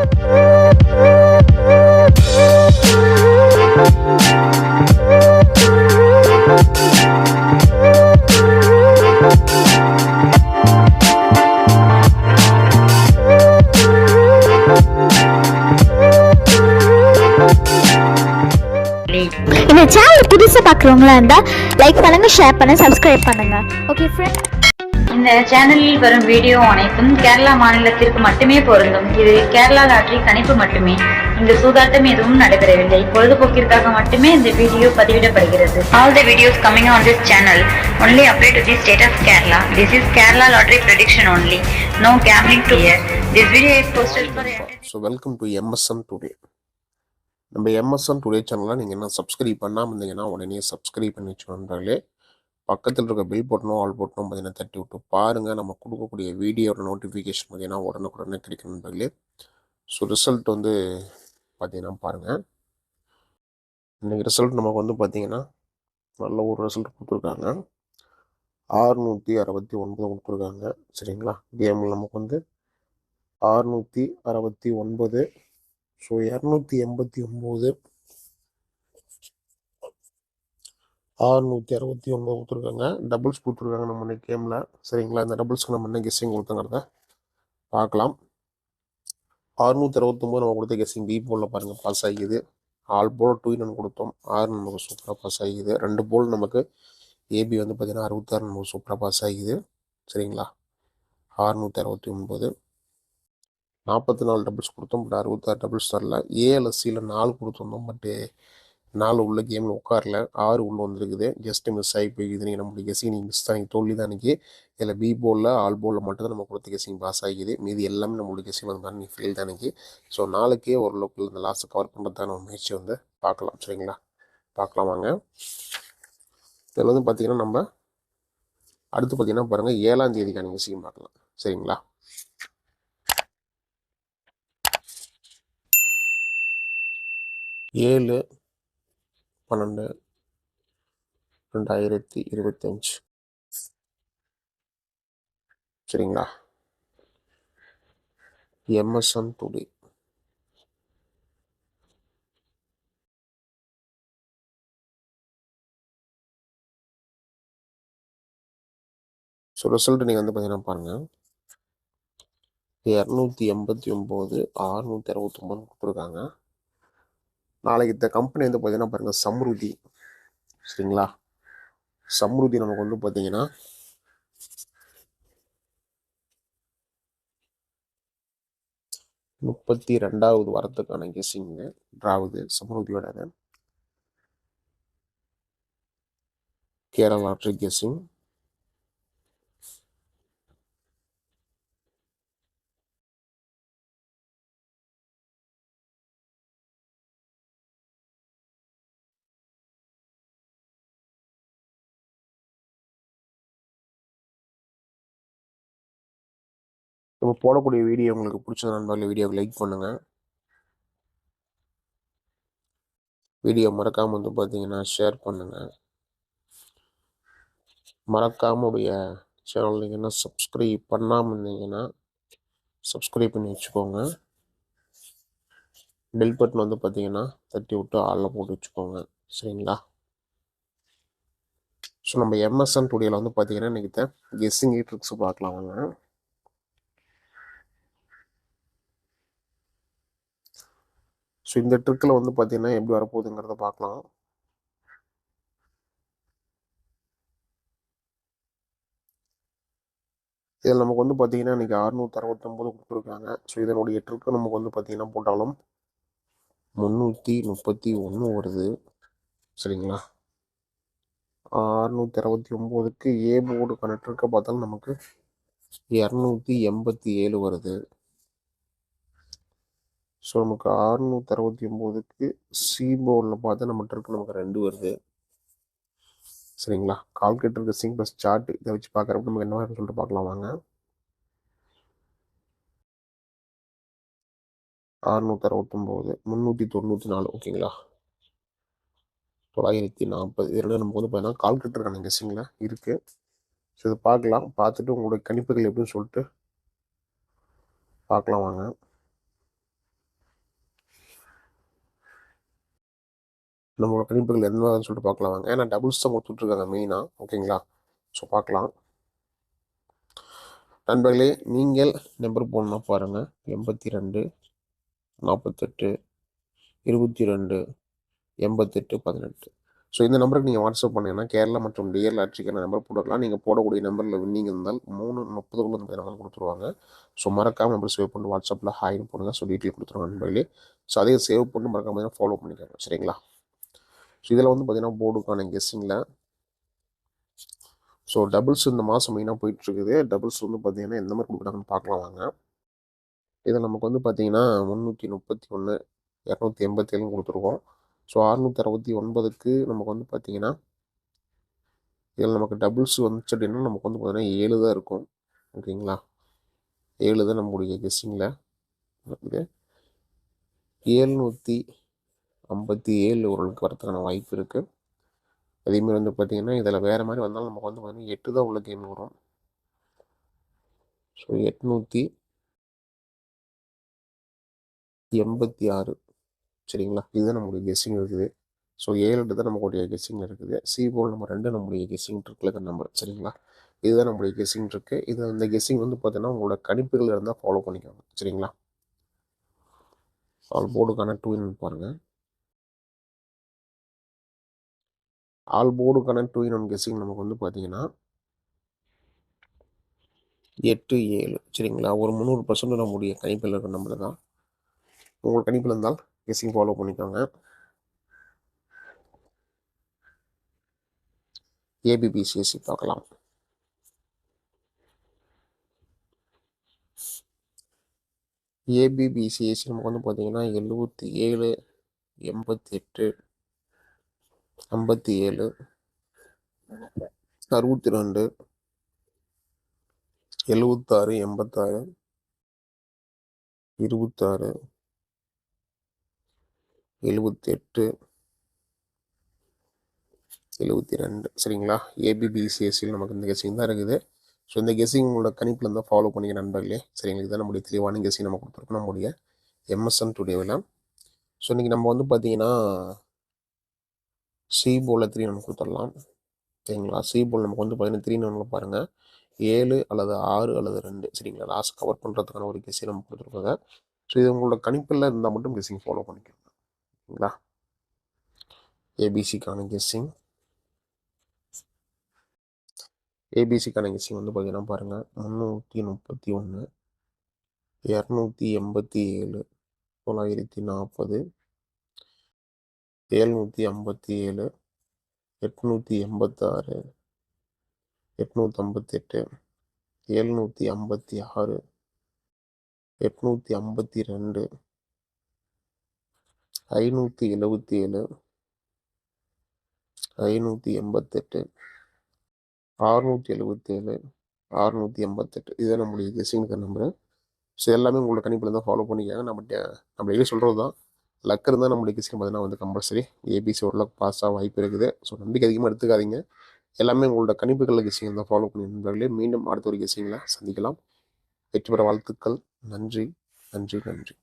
இந்த சேனல் புதுசா பார்க்குறவங்களா இருந்தா லைக் பண்ணுங்க, ஷேர் பண்ணுங்க, சப்ஸ்கிரைப் பண்ணுங்க. Okay friend. இந்த சேனலில் வரும் வீடியோ அனைத்தும் கேரளா மாநிலத்திற்கு மட்டுமே பொருந்தும். இது கேரளா லாட்டரி கணிப்பு மட்டுமே. இங்கு சூதாட்டம் எதுவும் நடைபெறவில்லை. பொழுதுபோக்கிற்காக மட்டுமே இந்த video பதிவிடப்படுகிறது. All the videos coming on this channel only apply to the state of Kerala. This is Kerala lottery prediction only. No gambling to here. This video is posted for. So welcome to MSN Today. நம்ம MSN Today சேனலில் நீங்கள் என்ன subscribe பண்ணாமல் இருந்தீங்கன்னா உடனே subscribe பண்ணி வச்சுக்கோங்களே. பக்கத்தில் இருக்க பில் பட்டனும் ஆல் பட்டனும் பார்த்தீங்கன்னா தட்டி விட்டு பாருங்கள். நம்ம கொடுக்கக்கூடிய வீடியோட நோட்டிஃபிகேஷன் பார்த்தீங்கன்னா உடனுக்குடனே கிடைக்கும் நண்பர்களே. ஸோ ரிசல்ட் வந்து பார்த்தீங்கன்னா பாருங்கள். இன்றைக்கி ரிசல்ட் நமக்கு வந்து பார்த்தீங்கன்னா நல்ல ஒரு ரிசல்ட் கொடுத்துருக்காங்க. 669 கொடுத்துருக்காங்க. சரிங்களா, கேமில் நமக்கு வந்து 669. ஸோ 289 669 கொடுத்துருக்காங்க. டபுள்ஸ் கொடுத்துருக்காங்க நம்ம கேமில். சரிங்களா, இந்த டபுள்ஸ்க்கு நம்ம என்ன கெஸ்ஸிங் கொடுத்தங்கிறத பார்க்கலாம். 669 நம்ம கொடுத்த கெஸ்ஸிங் பி போலில் பாருங்கள் பாஸ் ஆகிக்குது. ஆல் போல் 2 நம்ம கொடுத்தோம், 6 நமக்கு சூப்பராக பாஸ் ஆகிக்குது. 2 போல் நமக்கு ஏபி வந்து பார்த்திங்கன்னா 66 நமக்கு சூப்பராக பாஸ் ஆகிக்குது. சரிங்களா, 669. 44 டபுள்ஸ் கொடுத்தோம், பட் 66 டபுள்ஸ் தரல. ஏஎல்எஸ்சியில் 4 கொடுத்துருந்தோம், பட்டு 4 உள்ள கேமில் உட்காரல, 6 உள்ளே வந்துருக்குது. ஜஸ்ட்டு மிஸ் ஆகி போய்க்குது. நீங்கள் நம்மளுடைய கெஸிங் நீங்கள் மிஸ் ஆகி தோல்வி தான் அன்றைக்கி. இதில் பி போலில் ஆல் போலில் மட்டும்தான் நம்ம கொடுத்த கெஸிங் பாஸ் ஆகிக்குது. மீதி எல்லாமே நம்மளுடைய கெஸிங் வந்து மாதிரி நீங்கள் ஃபெயில் தான் அன்றைக்கி. ஸோ நாளைக்கே ஓரளவுக்கு இந்த லாஸை கவர் பண்ணுறதான ஒரு முயற்சி வந்து பார்க்கலாம். சரிங்களா, பார்க்கலாம் வாங்க. இதில் வந்து பார்த்திங்கன்னா நம்ம அடுத்து பார்த்திங்கன்னா பாருங்கள் 7ஆம் தேதிக்கான கெஸிங் பார்க்கலாம். சரிங்களா, 7/12/2025. சரிங்களா, MSN Today. ஸோ ரிசல்ட் நீங்கள் வந்து பார்த்தீங்கன்னா பாருங்கள், 289 669 கொடுத்துருக்காங்க. நாளைக்கு இந்த கம்பெனி வந்து பார்த்தீங்கன்னா பாருங்கள் சம்ருதி. சரிங்களா, சம்ருதி நமக்கு வந்து பார்த்தீங்கன்னா 32வது வாரத்துக்கான கெஸ்ஸிங்கு ட்ராவுது. சம்ருதியோட கேரளா லாட்ரி கெஸ்ஸிங். நம்ம போடக்கூடிய வீடியோ உங்களுக்கு பிடிச்ச நண்பர்கள் வீடியோவை லைக் பண்ணுங்கள். வீடியோ மறக்காமல் வந்து பார்த்தீங்கன்னா ஷேர் பண்ணுங்கள். மறக்காமல் உடைய சேனல் நீங்கள் என்ன சப்ஸ்கிரைப் பண்ணாமல் இருந்தீங்கன்னா சப்ஸ்கிரைப் பண்ணி வச்சுக்கோங்க. பெல் பட்டன் வந்து பார்த்தீங்கன்னா தட்டி விட்டு ஆளில் போட்டு வச்சுக்கோங்க. சரிங்களா, ஸோ நம்ம MSN Todayல வந்து பார்த்தீங்கன்னா இன்றைக்கி கெஸ்ஸிங் ட்ரிக்ஸ் பார்க்கலாம் வாங்க. ஸோ இந்த ட்ரிக்கில் வந்து பார்த்தீங்கன்னா எப்படி வரப்போகுதுங்கிறத பார்க்கலாம். இதில் நமக்கு வந்து பார்த்தீங்கன்னா இன்றைக்கி 669 கொடுத்துருக்காங்க. ஸோ இதனுடைய ட்ரிக்கு நமக்கு வந்து பார்த்தீங்கன்னா போட்டாலும் 331 வருது. சரிங்களா, 669க்கு ஏ போர்டு கனெக்டருக்க பார்த்தாலும் நமக்கு 287 வருது. ஸோ நமக்கு 669க்கு சி போர்டில் பார்த்தா நம்ம ட்ரிக்கு நமக்கு 2 வருது. சரிங்களா, கால்குலேட்டர் கெஸ்ஸிங் ப்ளஸ் சார்ட் இதை வச்சு பார்க்குறப்ப நமக்கு என்ன மாதிரி சொல்லிட்டு பார்க்கலாம் வாங்க. 669 394 ஓகேங்களா, 940 இதெல்லாம் நமக்கு வந்து பார்த்தீங்கன்னா கால்குலேட்டருக்கான கெஸ்ஸிங்கில் இருக்குது. ஸோ இதை பார்க்கலாம். பார்த்துட்டு உங்களுடைய கணிப்புகள் எப்படின்னு சொல்லிட்டு பார்க்கலாம் வாங்க. நம்மளோட கணிப்புகள் எந்த மாதிரின்னு சொல்லிட்டு பார்க்கலாம் வாங்க. ஏன்னா டபுள்ஸ் தான் கொடுத்துட்ருக்காங்க மெயினாக. ஓகேங்களா? ஸோ பார்க்கலாம். நண்பர்களே, நீங்கள் நம்பர் போடணும்னா பாருங்கள். 82 48 22 88 18. ஸோ இந்த நம்பருக்கு நீங்கள் வாட்ஸ்அப் பண்ணீங்கன்னா கேரளா மற்றும் டிஎல் லாட்ரிக்கான நம்பர் போட்டுக்கலாம். நீங்கள் போடக்கூடிய நம்பரில் வின்னிங் இருந்தால் 3:30 நம்பர் கொடுத்துருவாங்க. ஸோ மறக்காமல் நம்பர் சேவ் பண்ணி வாட்ஸ்அப்பில் ஹாய்னு போடுங்க. ஸோ டீட்டெயில் கொடுத்துருவாங்க நண்பர்களே. ஸோ அதே சேவ் பண்ணி மறக்காம ஃபாலோ பண்ணிக்கோங்க. சரிங்களா? ஸோ இதில் வந்து பார்த்தீங்கன்னா போர்டுக்கான கெஸ்ஸிங்கில் ஸோ டபுள்ஸ் இந்த மாதம் மெயினாக போயிட்டுருக்குது. டபுள்ஸ் வந்து பார்த்தீங்கன்னா எந்த மாதிரி கொடுக்குறாங்கன்னு பார்க்கலாம் வாங்க. இதில் நமக்கு வந்து பார்த்தீங்கன்னா 331 287 கொடுத்துருக்கோம். ஸோ 669க்கு நமக்கு வந்து பார்த்தீங்கன்னா இதில் நமக்கு டபுள்ஸ் வந்துச்சு அப்படின்னா நமக்கு வந்து பார்த்தீங்கன்னா 7 தான் இருக்கும். ஓகேங்களா? 7 தான் நம்மளுடைய கெஸ்ஸிங்கில் இருக்குது. 757 ஓரளவுக்கு வரதுக்கான வாய்ப்பு இருக்குது. அதேமாதிரி வந்து பார்த்தீங்கன்னா இதில் வேறு மாதிரி வந்தாலும் நமக்கு வந்து பார்த்தீங்கன்னா 8 தான் உள்ள கேம் வரும். ஸோ 886. சரிங்களா? இதுதான் நம்மளுடைய கெஸ்ஸிங் இருக்குது. ஸோ 7 தான் நம்மளுடைய கெஸ்ஸிங் இருக்குது. சி போல் நம்ம 2 நம்மளுடைய கெஸ்ஸிங் ட்ரிக்கில் நம்பர். சரிங்களா? இதுதான் நம்மளுடைய கெஸ்ஸிங் ட்ரிக்கு. இது இந்த கெஸ்ஸிங் வந்து பார்த்தீங்கன்னா உங்களோட கணிப்புகள் இருந்தால் ஃபாலோ பண்ணிக்கோங்க. சரிங்களா? ஆல் போர்டுக்கான 2 பாருங்கள். ஆல் போர்டுக்கான 2 கெஸ்ஸிங் நமக்கு வந்து பார்த்தீங்கன்னா 8 7. சரிங்களா? ஒரு 300% நம்முடைய கணிப்பில் இருக்கிற நம்பர் தான். உங்கள் கணிப்பில் இருந்தால் கெஸ்ஸிங் ஃபாலோ பண்ணிக்கோங்க. ஏபிபிசிஎஸ்சி பார்க்கலாம். ஏபிபிசிஎஸ்சி நமக்கு வந்து பார்த்தீங்கன்னா 77 88 57 62 76 86 26 78 72. சரிங்களா? ஏபிபிசிஎஸ்சியில் நமக்கு இந்த கெஸ்ஸிங் தான் இருக்குது. ஸோ இந்த கெஸ்ஸிங் உங்களோட கணிப்பில் இருந்தால் ஃபாலோ பண்ணிக்க நண்பர்களே. சரிங்களா? இதுதான் நம்முடைய தெளிவான கெஸ்ஸிங் நம்ம கொடுத்துருக்கோம் நம்முடைய எம்எஸ்என் டுடேவில். ஸோ இன்றைக்கி நம்ம வந்து பார்த்தீங்கன்னா சி போலில் 3 நம்ம கொடுத்துடலாம். சரிங்களா? சி போல் நமக்கு வந்து பார்த்தீங்கன்னா 3 பாருங்கள். 7 அல்லது 6 அல்லது 2. சரிங்களா? லாஸ்ட் கவர் பண்ணுறதுக்கான ஒரு கெஸ்ஸிங் நம்ம கொடுத்துருக்காங்க. ஸோ இது உங்களோட கணிப்பில் இருந்தால் மட்டும் கெஸ்ஸிங் ஃபாலோ பண்ணிக்கோங்க. ஓகேங்களா? ஏபிசிக்கான கெஸ்ஸிங். ஏபிசிக்கான கெஸ்ஸிங் வந்து பார்த்தீங்கன்னா பாருங்கள். 331 287 940 757 886 858 756 852 577 588 677 688. இதுதான் நம்மளுடைய கெஸ்ஸிங்க்கு நம்பரு. ஸோ எல்லாமே உங்களோட கணிப்பில் தான் ஃபாலோ பண்ணிக்காங்க. நம்ம டெய்லி சொல்கிறது தான். லக் இருந்தால் நம்மளுடைய கெஸ்ஸிங் பார்த்தீங்கன்னா வந்து கம்பல்சரி ஏபிசி ஓரளவுக்கு பாஸ் ஆக வாய்ப்பு இருக்குது. ஸோ நம்பிக்கை அதிகமாக எடுத்துக்காதீங்க. எல்லாமே உங்களோட கணிப்புகளில் கெஸ்ஸிங் தான் ஃபாலோ பண்ணி நண்பர்களே. மீண்டும் அடுத்த ஒரு கெஸ்ஸிங்கில் சந்திக்கலாம். வெற்றி பெற வாழ்த்துக்கள். நன்றி நன்றி நன்றி.